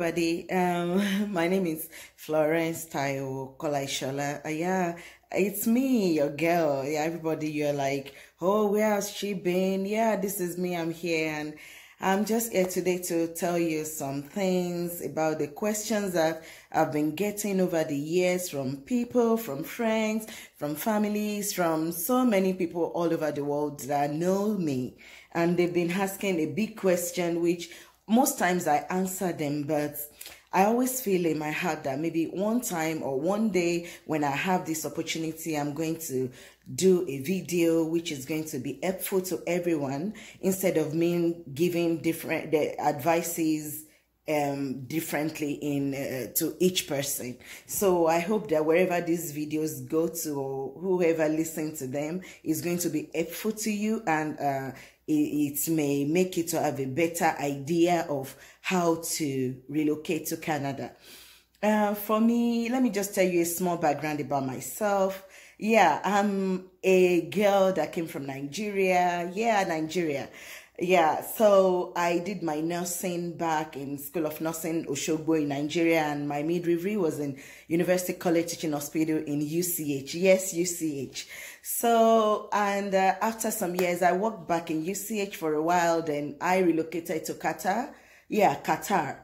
everybody. My name is Florence Tayo Kolaishola. Yeah, it's me, your girl. Yeah, everybody, you're like, oh, where has she been? Yeah, this is me. I'm here, and I'm just here today to tell you some things about the questions that I've been getting over the years from people, from friends, from families, from so many people all over the world that know me. And they've been asking a big question, which most times I answer them, but I always feel in my heart that maybe one time or one day when I have this opportunity, I'm going to do a video which is going to be helpful to everyone, instead of me giving different advices differently to each person. So I hope that wherever these videos go to, or whoever listens to them, is going to be helpful to you, and it may make you to have a better idea of how to relocate to Canada. For me, let me just tell you a small background about myself. Yeah, I'm a girl that came from Nigeria. Yeah, Nigeria. Yeah, so I did my nursing back in School of Nursing, Oshogbo in Nigeria, and my midwifery was in University College Teaching Hospital in UCH. Yes, UCH. So, and after some years, I worked back in UCH for a while, then I relocated to Qatar. Yeah, Qatar.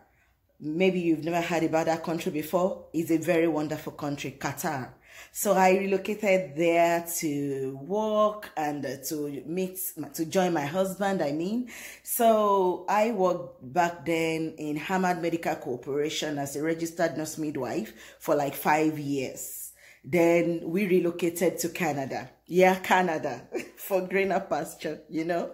Maybe you've never heard about that country before. It's a very wonderful country, Qatar. So I relocated there to work and to join my husband, I mean. So I worked back then in Hamad Medical Corporation as a registered nurse midwife for like 5 years. Then we relocated to Canada. Yeah, Canada, for greener pasture, you know.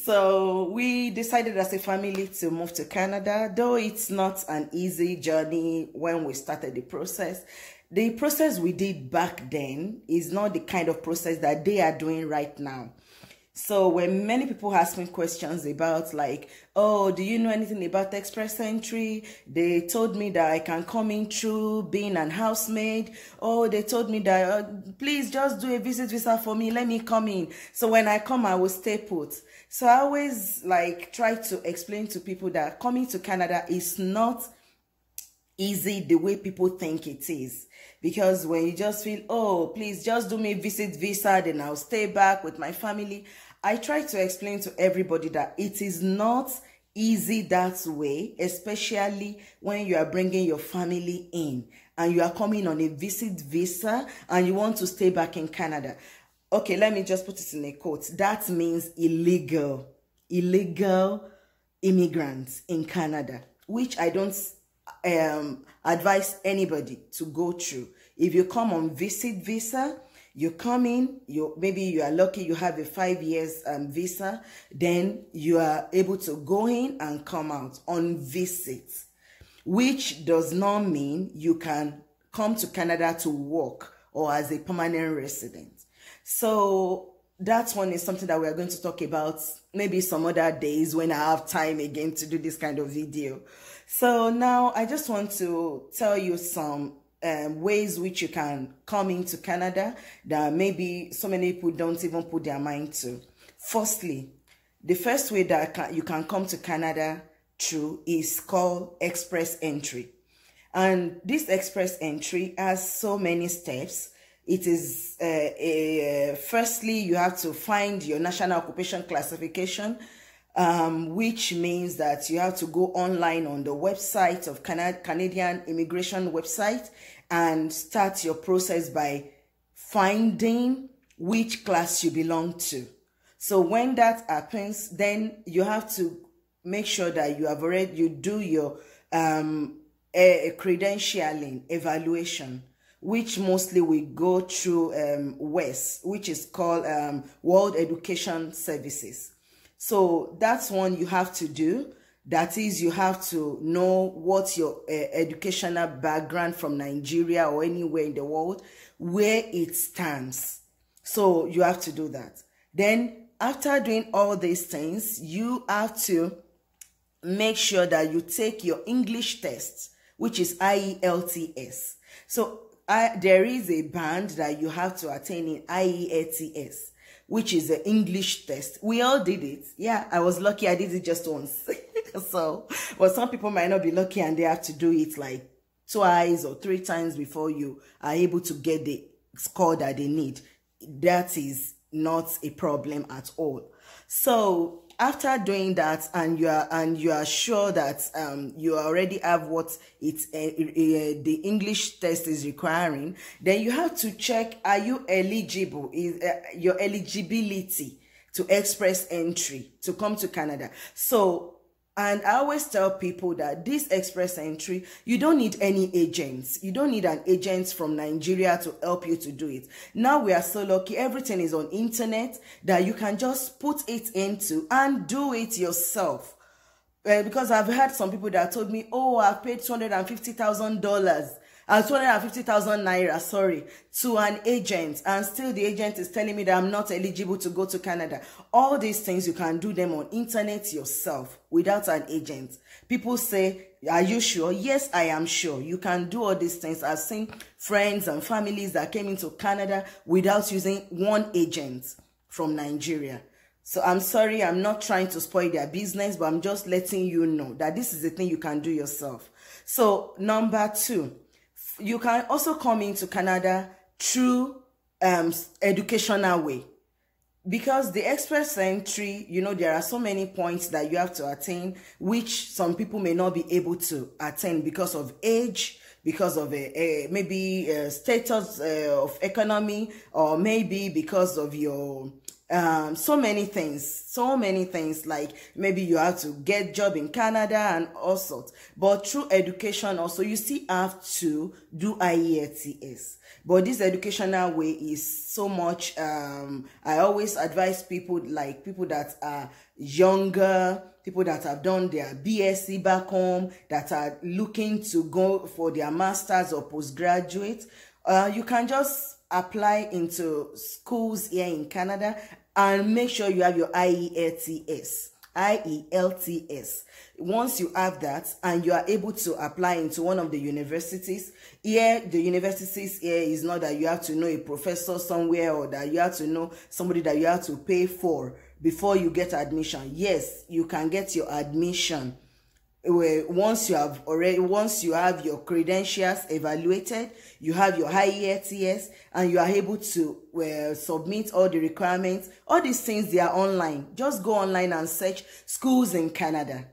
So we decided as a family to move to Canada, though it's not an easy journey when we started the process. The process we did back then is not the kind of process that they are doing right now. So when many people ask me questions about like, oh, do you know anything about express entry? They told me that I can come in through being an housemaid. Oh, they told me that, please just do a visit visa for me. Let me come in. So when I come, I will stay put. So I always like try to explain to people that coming to Canada is not easy the way people think it is. Because when you just feel, oh, please just do me a visit visa, then I'll stay back with my family. I try to explain to everybody that it is not easy that way, especially when you are bringing your family in and you are coming on a visit visa and you want to stay back in Canada. Okay, let me just put it in a quote. That means illegal immigrants in Canada, which I don't advise anybody to go through. If you come on visit visa, you come in, maybe you are lucky you have a 5 years visa, then you are able to go in and come out on visit, which does not mean you can come to Canada to work or as a permanent resident. So that one is something that we are going to talk about maybe some other days when I have time again to do this kind of video. So now I just want to tell you some ways which you can come into Canada that maybe so many people don't even put their mind to. Firstly, the first way that you can come to Canada through is called express entry. And this express entry has so many steps. It is, firstly, you have to find your national occupation classification, which means that you have to go online on the website of Canadian immigration website and start your process by finding which class you belong to. So when that happens, then you have to make sure that you do your credentialing evaluation, which mostly we go through WES, which is called World Education Services. So that's one you have to do. That is, you have to know what your educational background from Nigeria or anywhere in the world, where it stands. So you have to do that. Then after doing all these things, you have to make sure that you take your English test, which is IELTS. So there is a band that you have to attain in IELTS. which is the English test. We all did it. Yeah, I was lucky I did it just once. So, but some people might not be lucky and they have to do it like twice or 3 times before you are able to get the score that they need. That is not a problem at all. So after doing that, and you are sure that you already have what the English test is requiring, then you have to check, are you eligible? Is your eligibility to express entry to come to Canada. So, and I always tell people that this express entry, you don't need any agents. You don't need an agent from Nigeria to help you to do it. Now we are so lucky. Everything is on internet that you can just put it into and do it yourself. Because I've had some people that told me, oh, I've paid $250,000. 250,000 naira, sorry, to an agent, and still the agent is telling me that I'm not eligible to go to Canada. All these things, you can do them on internet yourself without an agent. People say, are you sure? Yes, I am sure. You can do all these things. I've seen friends and families that came into Canada without using one agent from Nigeria. So I'm sorry, I'm not trying to spoil their business, but I'm just letting you know that this is the thing you can do yourself. So number 2, you can also come into Canada through educational way. Because the express entry, you know, there are so many points that you have to attain, which some people may not be able to attain because of age, because of maybe status of economy, or maybe because of your so many things, like maybe you have to get job in Canada and all sorts. But through education also, you still have to do IELTS. But this educational way is so much, I always advise people, like people that are younger, people that have done their BSc back home, that are looking to go for their masters or postgraduate, you can just apply into schools here in Canada and make sure you have your IELTS. Once you have that and you are able to apply into one of the universities, here the universities here is not that you have to know a professor somewhere or that you have to know somebody that you have to pay for before you get admission. Yes, you can get your admission once you have your credentials evaluated, you have your IELTS, and you are able to submit all the requirements. All these things, they are online. Just go online and search schools in Canada,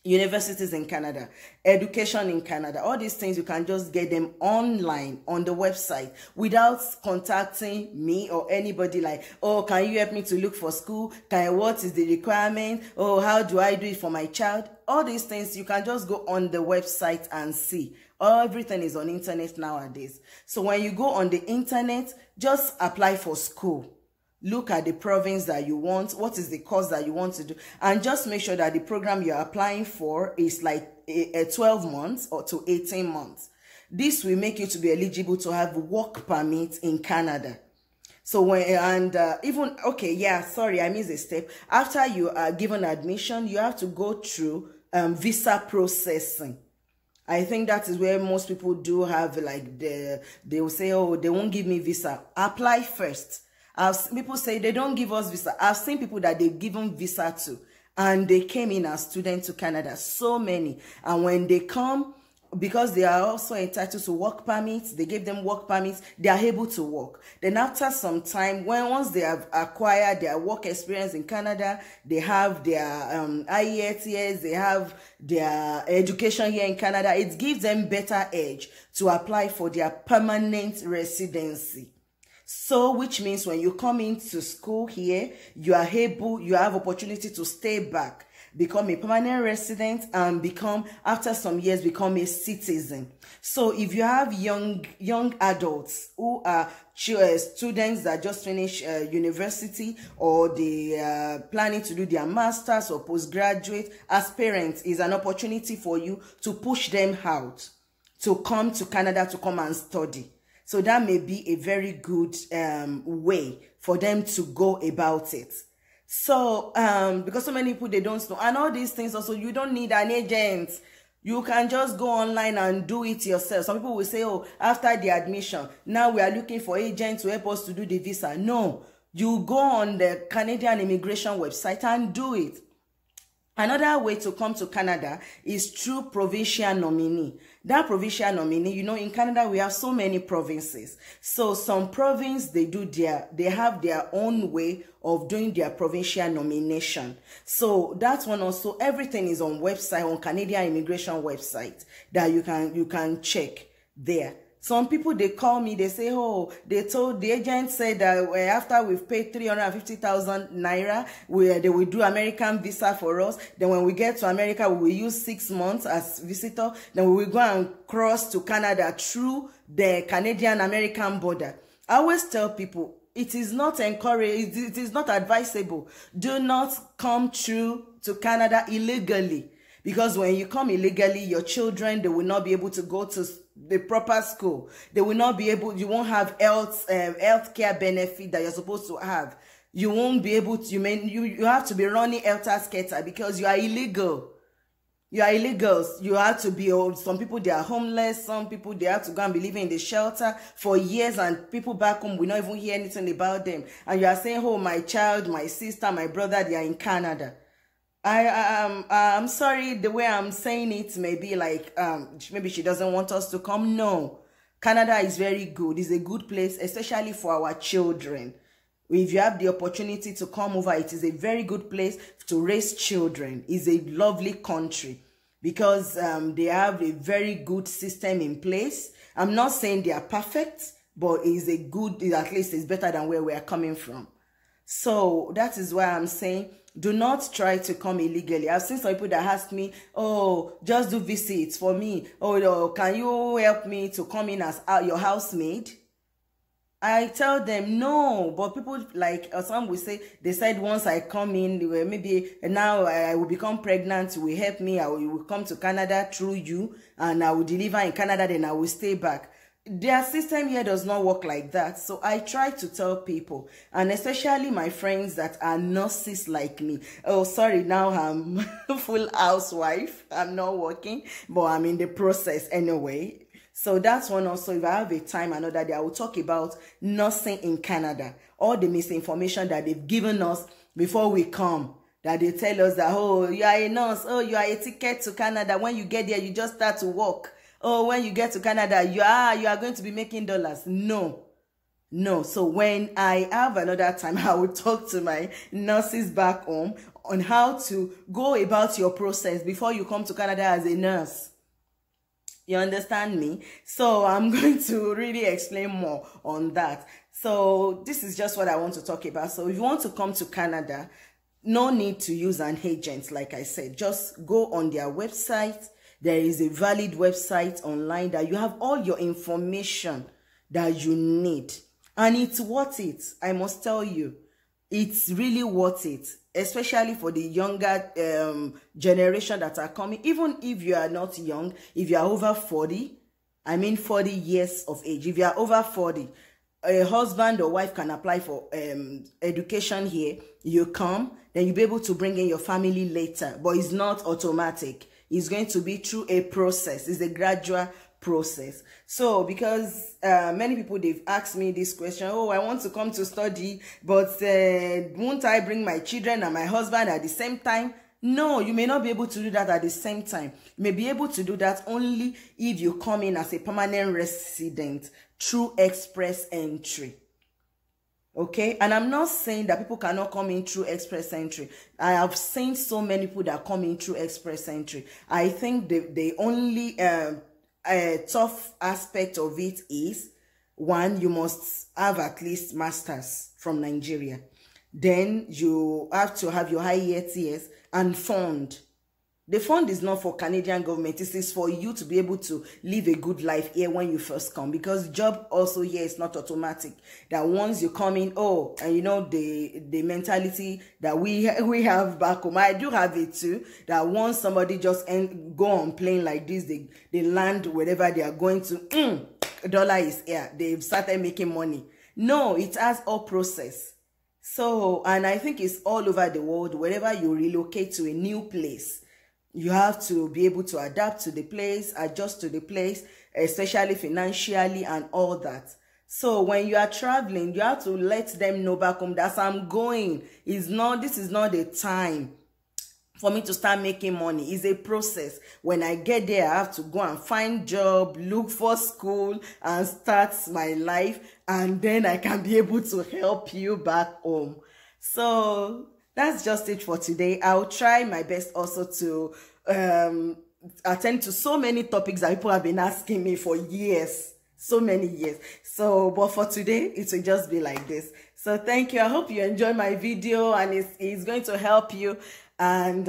universities in Canada, education in Canada. All these things, you can just get them online on the website without contacting me or anybody like, oh, can you help me to look for school? What is the requirement? Oh, how do I do it for my child? All these things, you can just go on the website and see. Everything is on internet nowadays. So when you go on the internet, just apply for school. Look at the province that you want, what is the course that you want to do, and just make sure that the program you're applying for is like a 12 months or to 18 months. This will make you to be eligible to have work permit in Canada. So I missed a step. After you are given admission, you have to go through visa processing. I think that is where most people do have, like, they will say, oh, they won't give me visa. Apply first. People say they don't give us visa. I've seen people that they've given visa to, and they came in as students to Canada, so many. And when they come, because they are also entitled to work permits, they give them work permits, they are able to work. Then after some time, once they have acquired their work experience in Canada, they have their IELTS, they have their education here in Canada, it gives them better edge to apply for their permanent residency. So, which means when you come into school here, you have opportunity to stay back, become a permanent resident, and after some years, become a citizen. So if you have young adults who are students that just finished university, or they are planning to do their masters or postgraduate, as parents, is an opportunity for you to push them out to come to Canada to come and study. So that may be a very good way for them to go about it. So, because so many people, they don't know. And all these things also, you don't need an agent. You can just go online and do it yourself. Some people will say, oh, after the admission, now we are looking for agents to help us to do the visa. No, You go on the Canadian immigration website and do it. Another way to come to Canada is through provincial nominee. That provincial nominee, you know, in Canada, we have so many provinces. So some province, they have their own way of doing their provincial nomination. So that's one also. Everything is on website, on Canadian immigration website that you can check there. Some people, they call me, they say, oh, they told the agent said that after we've paid 350,000 naira, they will do American visa for us. Then when we get to America, we will use 6 months as visitor. Then we will go and cross to Canada through the Canadian-American border. I always tell people, it is not encouraged, it is not advisable. Do not come through to Canada illegally. Because when you come illegally, your children, they will not be able to go to the proper school. They will not be able, you won't have health care benefit that you're supposed to have. You won't be able to, you have to be running helter-skelter because you are illegal. You are illegals. You have to be, some people, they are homeless. Some people, they have to go and be living in the shelter for years, and people back home will not even hear anything about them. And you are saying, oh, my child, my sister, my brother, they are in Canada. I'm sorry, the way I'm saying it may be like, maybe she doesn't want us to come. No, Canada is very good. It's a good place, especially for our children. If you have the opportunity to come over, it is a very good place to raise children. It's a lovely country because they have a very good system in place. I'm not saying they are perfect, but it's a good, at least it's better than where we are coming from. So that is why I'm saying, do not try to come illegally. I've seen some people that ask me, oh, just do visits for me. Oh, can you help me to come in as your housemaid? I tell them no, but people like, some will say, they said once I come in, maybe now I will become pregnant, you will help me, I will come to Canada through you, and I will deliver in Canada, then I will stay back. Their system here does not work like that. So I try to tell people, and especially my friends that are nurses like me. Oh, sorry, now I'm full housewife. I'm not working, but I'm in the process anyway. So that's one also. If I have a time another day, I will talk about nursing in Canada. All the misinformation that they've given us before we come. That they tell us that, oh, you are a nurse. Oh, you are a ticket to Canada. When you get there, you just start to work. Oh, when you get to Canada, you are going to be making dollars. No. So when I have another time, I will talk to my nurses back home on how to go about your process before you come to Canada as a nurse. You understand me? So I'm going to really explain more on that. So this is just what I want to talk about. So if you want to come to Canada, no need to use an agent, like I said. Just go on their website. There is a valid website online that you have all your information that you need. And it's worth it. I must tell you, it's really worth it, especially for the younger generation that are coming. Even if you are not young, if you are over 40, I mean 40 years of age. If you are over 40, a husband or wife can apply for education here. You come, then you'll be able to bring in your family later. But it's not automatic. It's going to be through a process. It's a gradual process. So because many people, they've asked me this question, oh, I want to come to study, but won't I bring my children and my husband at the same time? No, you may not be able to do that at the same time. You may be able to do that only if you come in as a permanent resident through express entry. Okay, and I'm not saying that people cannot come in through express entry. I have seen so many people that come in through express entry. I think the only tough aspect of it is, one, you must have at least masters from Nigeria. Then you have to have your IELTS and fund. The fund is not for Canadian government. This is for you to be able to live a good life here when you first come. Because job also here is not automatic. That once you come in, oh, and you know the mentality that we have back home. I do have it too. That once somebody just go on plane like this, they land wherever they are going to. Dollar is here. They've started making money. No, it has all process. So, and I think it's all over the world. Wherever you relocate to a new place, you have to be able to adapt to the place, adjust to the place, especially financially and all that. So when you are traveling, you have to let them know back home that I'm going. This is not the time for me to start making money. It's a process. When I get there, I have to go and find job, look for school, and start my life, and then I can be able to help you back home. So that's just it for today. I'll try my best also to attend to so many topics that people have been asking me for years. So many years. So, but for today, it will just be like this. So thank you. I hope you enjoy my video, and it's going to help you. And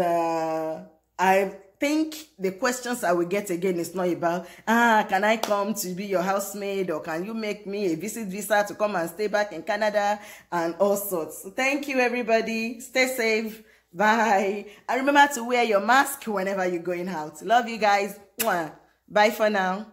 I think the questions I will get again is not about, can I come to be your housemaid, or can you make me a visit visa to come and stay back in Canada, and all sorts. So thank you, everybody. Stay safe. Bye. And remember to wear your mask whenever you're going out. Love you guys. Mwah. Bye for now.